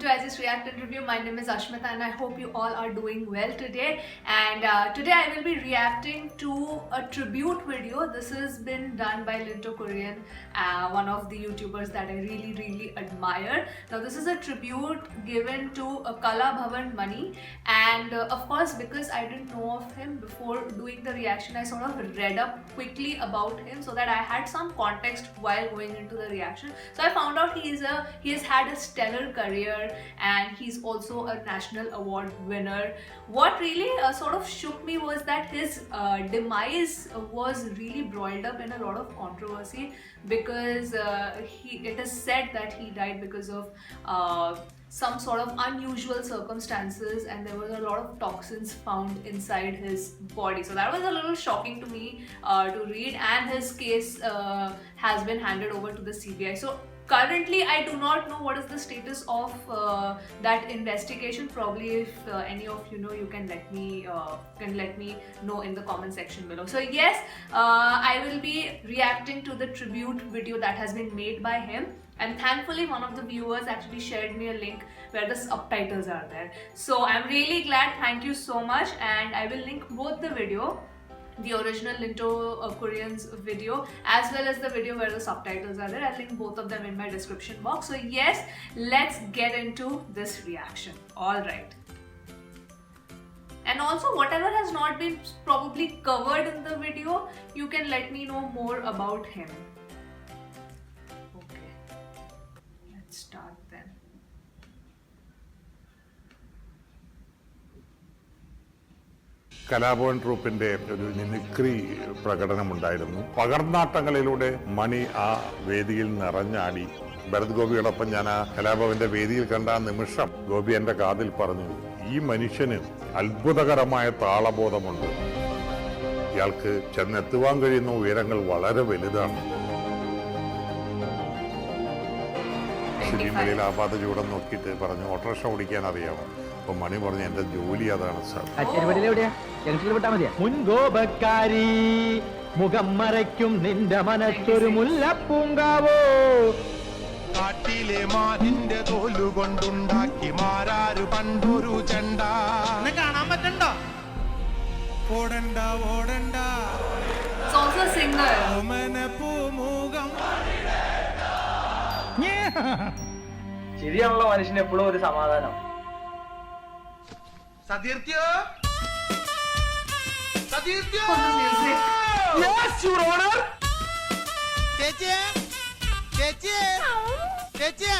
to I Just React and Review. My name is Ashmita and I hope you all are doing well today. And today I will be reacting to a tribute video. This has been done by Linto Korean, one of the YouTubers that I really admire. Now this is a tribute given to Kala Bhavan Mani, and of course because I didn't know of him before doing the reaction, I sort of read up quickly about him so that I had some context while going into the reaction. So I found out he has had a stellar career and he's also a national award winner. What really sort of shook me was that his demise was really broiled up in a lot of controversy because it is said that he died because of some sort of unusual circumstances, and there was a lot of toxins found inside his body. So that was a little shocking to me to read, and his case has been handed over to the CBI. So currently I do not know what is the status of that investigation. Probably if any of you know, you can let me know in the comment section below. So yes, I will be reacting to the tribute video that has been made by him, and thankfully one of the viewers actually shared me a link where the subtitles are there. So I'm really glad, thank you so much, and I will link both the video, the original Linto Korean's video, as well as the video where the subtitles are there. I'll link both of them in my description box. So yes, let's get into this reaction. Alright. And also, whatever has not been probably covered in the video, you can let me know more about him. Okay, let's start then. Kalabhavan ട്രൂപ്പിന്റെ ഒരു mimicry പ്രകടനമുണ്ടായിരുന്നു. പകർന്നാട്ടങ്ങളിലൂടെ മണി ആ വേദിയിൽ നിറഞ്ഞാടി. ഭരത് ഗോപിയോടൊപ്പം ഞാൻ ആ കലാഭവന്റെ വേദിയിൽ കണ്ട ആ നിമിഷം ഗോപി എന്റെ കാതിൽ പറഞ്ഞു, ഈ മനുഷ്യന് അത്ഭുതകരമായ താളബോധമുണ്ട്, ഇയാൾക്ക് ചെന്നെത്തുവാൻ കഴിയുന്ന ഉയരങ്ങൾ വളരെ വലുതാണ്. സിനിമയിൽ ആപാത ചൂടം നോക്കിയിട്ട് പറഞ്ഞു, ഓട്ടോറിക്ഷ ഓടിക്കാൻ അറിയാമോ? അപ്പൊ മണി പറഞ്ഞു, എന്റെ ജോലി അതാണ് സാർ. മുൻകോപക്കാരി മുഖം മറയ്ക്കും നിന്റെ മനസ്സൊരു മുല്ലപ്പൂങ്കാവോ, കാട്ടിലെ മാതിന്റെ തോലുകൊണ്ടുണ്ടാക്കി മാരാരു പണ്ടൊരു ചെണ്ട കാണാൻ പറ്റണ്ടോ? ഓടണ്ട ഓടണ്ട ഓമന പൂമുഖം. ശരിയാണല്ലോ മനുഷ്യന് എപ്പോഴും ഒരു സമാധാനം. സതീർത്യോ സതീർത്യോ ചേച്ചിയെ ചേച്ചിയെ ചേച്ചിയെ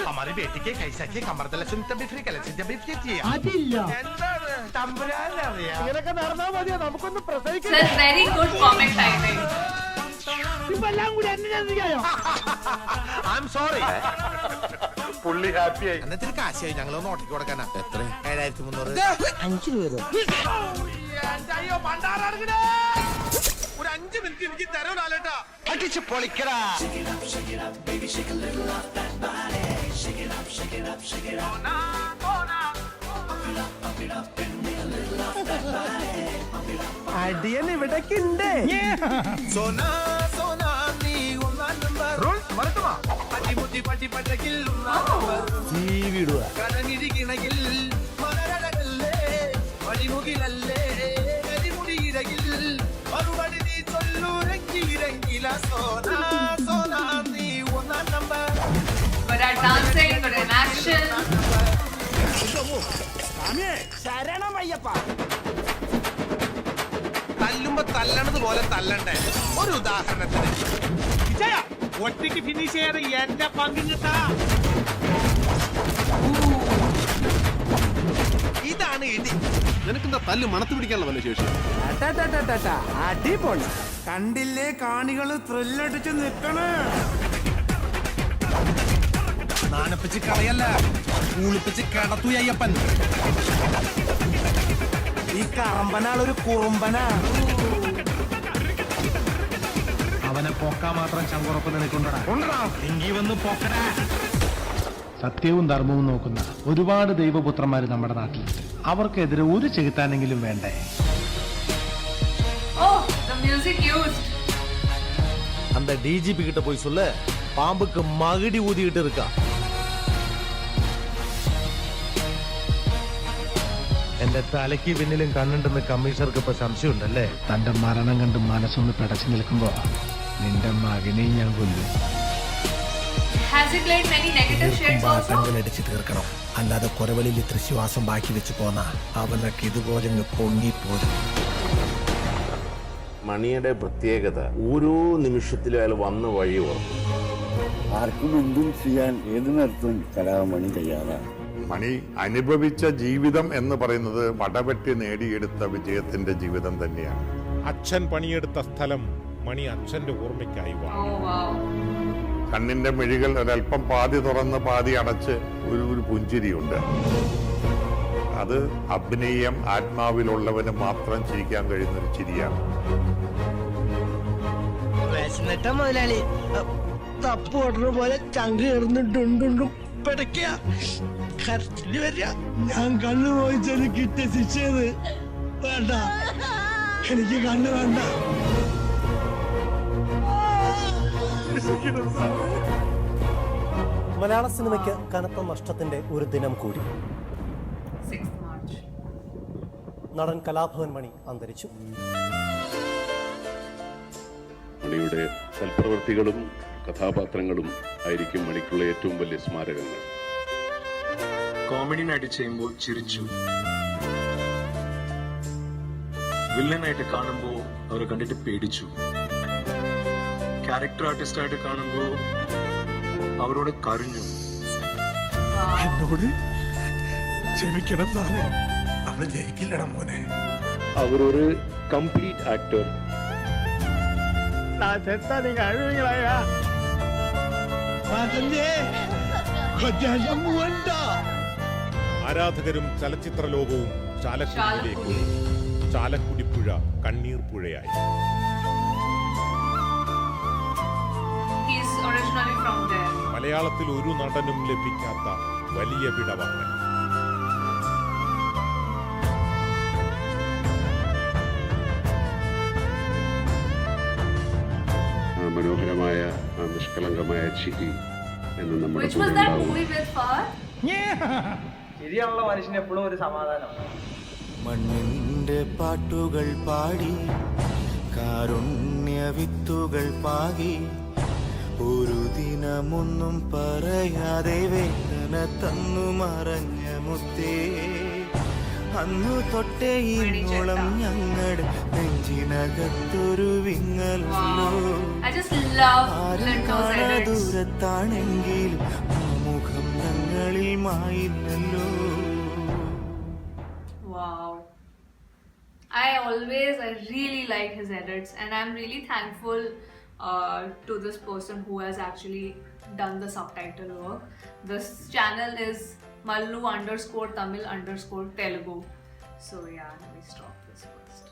हमारी बेटी के कैसा के कमर तले सुनते भी फ्री कले जब भी चाहिए എന്താണ് തമ്പുരാനെ അറിയാം ഇങ്ങനൊക്കെ നടന്നാ മതിയോ നമുക്കൊന്ന് പ്രസവിക്കാൻ. Very good comment timing. ഇതെല്ലാം കൂടി എന്നെ ചെയ്യായോ? I am sorry. പുള്ളി ഹാപ്പി ആയി. എന്നിട്ട് കാശായി ഞങ്ങളൊന്ന് ഓട്ടിക്ക് കൊടുക്കാനാ. എത്ര? 7300. 5 രൂപ. അയ്യോ പണ്ടാറാടുകടേ. ഒരു 5 മിനിറ്റ് എനിക്ക് തരോ ലാലേട്ടാ. അടിച്ച് പൊളിക്കടാ. അടിയൻ ഇവിടേക്കുണ്ട്. സോനാ സോനാ നീ ഒന്നാം നമ്പർ. റൂൾസ് മറക്കുമാ. അടിമുട്ടി പട്ടി പട്ടകിൽ ഒന്നാം നമ്പർ. ജീവിടുക. കടനിരികിണകിൽ മലരടകല്ലേ മണിമുകിലല്ലേ കരിമുടിയിരകിൽ മറുപടി നീ ചൊല്ലൂരെങ്കിലെങ്കില. സോനാ സോനാ നീ ഒന്നാം number. Good at dancing, good in action. ശരണമയ്യപ്പ. തല്ലുമ്പോ തല്ലണത് പോലെ തല്ലണ്ടേ. ഒരു ഉദാഹരണത്തിന് ഒറ്റയ്ക്ക് ഫിനിഷ് ചെയ്യാതെ എന്റെ പങ്കിട്ടാ. ഇതാണ് ഇടി. നിനക്കെന്താ തല്ല് മണത്ത് പിടിക്കാനുള്ള വല്ല ശേഷി? അടിപൊളി. കണ്ടില്ലേ കാണികള് ത്രില്ലടിച്ച് നിൽക്കണേ. നാണപ്പിച്ച് കളയല്ല, കുളിപ്പിച്ച് കിടത്തു അയ്യപ്പൻ. ഈ കറമ്പനാളൊരു കുറുമ്പനാ. അവനെ പൊക്കാൻ മാത്രം ചങ്കുറപ്പ് നിനക്കുണ്ടടാ. എങ്കി വന്ന് പൊക്കടാ. സത്യവും ധർമ്മവും നോക്കുന്ന ഒരുപാട് ദൈവപുത്രന്മാര് നമ്മുടെ നാട്ടിലുണ്ട്. അവർക്കെതിരെ ഒരു ചെകുത്താനെങ്കിലും വേണ്ടേ? Oh, the music used. அந்த டிஜிபி கிட்ட போய் சொல்ல பாம்புக்கு மகுடி ஊதிக்கிட்டு இருக்கா. എന്റെ തലയ്ക്ക് പിന്നിലും കണ്ണുണ്ടെന്ന് കമ്മീഷണർക്ക് ഇപ്പൊ സംശയമുണ്ടല്ലേ? തന്റെ മരണം കണ്ട് മനസ്സൊന്ന് പിടച്ചു നിൽക്കുമ്പോ നിന്റെ മകനെയും ഞാൻ കൊല്ലും. Has he played many negative shades also? അടിച്ചു തീർക്കണം, അല്ലാതെ കുറവലിൽ ഇത്ര ശ്വാസം ബാക്കി വെച്ച് പോന്ന അവനൊക്കെ ഇതുപോലെ പൊങ്ങിപ്പോരും. മണിയുടെ പ്രത്യേകത ഓരോ നിമിഷത്തിലും അയാൾ വന്ന വഴി ഓർക്കും. ആർക്കും എന്തും ചെയ്യാൻ ഏത് നേരത്തും കലാമണി തയ്യാറാണ്. മണി അനുഭവിച്ച ജീവിതം എന്ന് പറയുന്നത് വടവെട്ടി നേടിയെടുത്ത വിജയത്തിന്റെ ജീവിതം തന്നെയാണ്. അച്ഛൻ പണിയെടുത്ത സ്ഥലം മണി അച്ഛന്റെ ഓർമ്മയ്ക്കായി Oh wow. കണ്ണിന്റെ മിഴികൾ ഒരല്പം പാതി തുറന്ന് പാതി അടച്ച് ഒരു പുഞ്ചിരിയുണ്ട്. അത് അഭിനയം ആത്മാവിലുള്ളവന് മാത്രം ചിരിക്കാൻ കഴിയുന്ന ഒരു ചിരിയാണ്. വിശന്നിട്ട മുതലാളി തപ്പ് ഓടുന്ന പോലെ ചങ്ക് കയറുന്നുണ്ടുണ്ടുണ്ടും പിടയ്ക്കുക. കരച്ചില് വരിക. ഞാൻ കണ്ണു പോയിച്ചത് കിട്ടിയ ശിക്ഷയത് വേണ്ട, എനിക്ക് കണ്ണു വേണ്ട. മലയാള സിനിമയ്ക്ക് കനത്ത നഷ്ടത്തിന്റെ ഒരു ദിനം കൂടി. 6th March. നടൻ കലാഭവൻ മണി അന്തരിച്ചു. മണിയുടെ സൽപ്രവൃത്തികളും കഥാപാത്രങ്ങളും ആയിരിക്കും മണിക്കുള്ള ഏറ്റവും വലിയ സ്മാരകങ്ങൾ. കോമഡി നടി ചെയ്യുമ്പോൾ ചിരിച്ചു, വില്ലനായിട്ട് കാണുമ്പോൾ അവരെ കണ്ടിട്ട് പേടിച്ചു, ക്യാരക്ടർ ആർട്ടിസ്റ്റ് ആയിട്ട് കാണുമ്പോൾ അവരോട് കരഞ്ഞു. എന്നോട് ക്ഷമിക്കണം സാറേ, അവള് ജയിക്കില്ലടാ മോനെ. അവർ ഒരു കംപ്ലീറ്റ് ആക്ടർ. ആരാധകരും ചലച്ചിത്ര ലോകവും ചാലക്കുടിയിലേക്ക് ചാലക്കുടിപ്പുഴ കണ്ണീർ പുഴയായി. He's originally from there. മലയാളത്തിൽ ഒരു നടനും ലഭിക്കാത്ത വലിയ വിടവാങ്ങൽ. മനോഹരമായ നിഷ്കളങ്കമായ ചിരി എന്ന് നമ്മുടെ Which was that movie with Fahad? ശരിയാണല്ലോ മനുഷ്യന് എപ്പോഴും ഒരു സമാധാനം. മണ്ണിന്റെ പാട്ടുകൾ പാടി കാരുണ്യ വിത്തുകൾ പാകി ഒരു ദിനമൊന്നും പറയാതെ വേദന തന്നു മറഞ്ഞ മുത്തേ, അന്നു തൊട്ടേ ഇന്നോളം ഞങ്ങളുടെ നെഞ്ചിനകത്തൊരു വിങ്ങലല്ലോ. I just love Linto's edits. ദൂരത്താണെങ്കിലും മുഖം ഞങ്ങളിൽ മായില്ലല്ലോ. Wow. I really like his edits, and I'm really thankful to this person who has actually done the subtitle work. This channel is Mallu_Tamil_Telugu. So yeah, let me stop this first.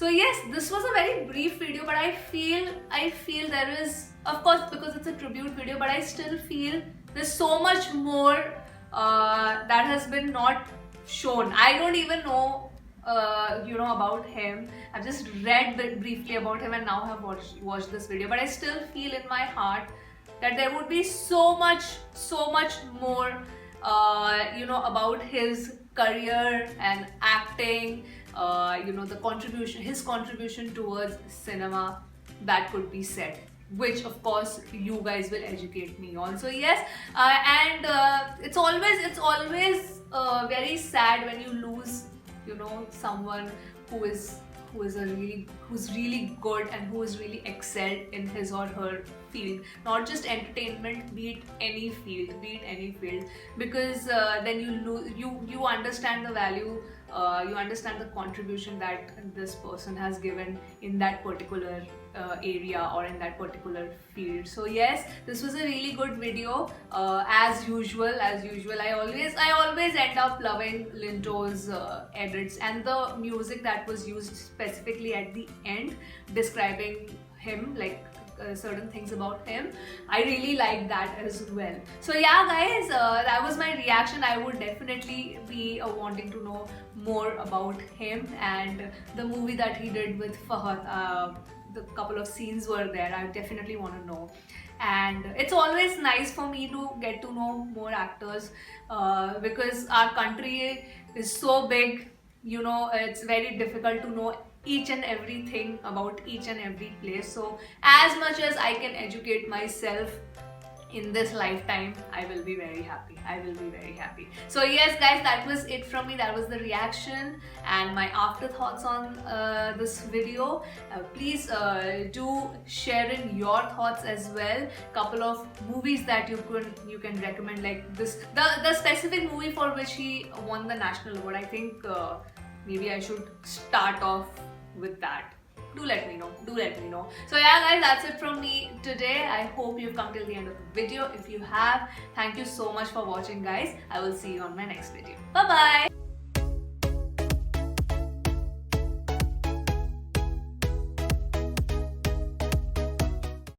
So yes, this was a very brief video, but I feel there is, of course, because it's a tribute video, but I still feel there's so much more that has been not shown. I don't even know about him. I've just read briefly about him and now have watched this video, but I still feel in my heart that there would be so much more about his career and acting, his contribution towards cinema that could be said, which of course you guys will educate me on. So yes, and it's always very sad when you lose someone who's really good and who is really excelled in his or her field, not just entertainment, be it any field, because then you understand the value, you understand the contribution that this person has given in that particular area or in that particular field. So yes, this was a really good video. As usual, I always end up loving Linto's edits and the music that was used specifically at the end, describing him, like certain things about him. I really like that as well. So yeah guys, that was my reaction. I would definitely be wanting to know more about him and the movie that he did with Fahad. The couple of scenes were there. I definitely want to know. And it's always nice for me to get to know more actors because our country is so big, you know, it's very difficult to know each and everything about each and every place. So as much as I can educate myself in this lifetime, I will be very happy. I will be very happy. So yes guys, that was it from me. That was the reaction and my afterthoughts on this video. Please do share in your thoughts as well. Couple of movies that you can recommend, like this, the specific movie for which he won the national award. I think maybe I should start off with that. Do let me know. Do let me know. So yeah guys, that's it from me today. I hope you've come till the end of the video. If you have, thank you so much for watching guys. I will see you on my next video. Bye bye.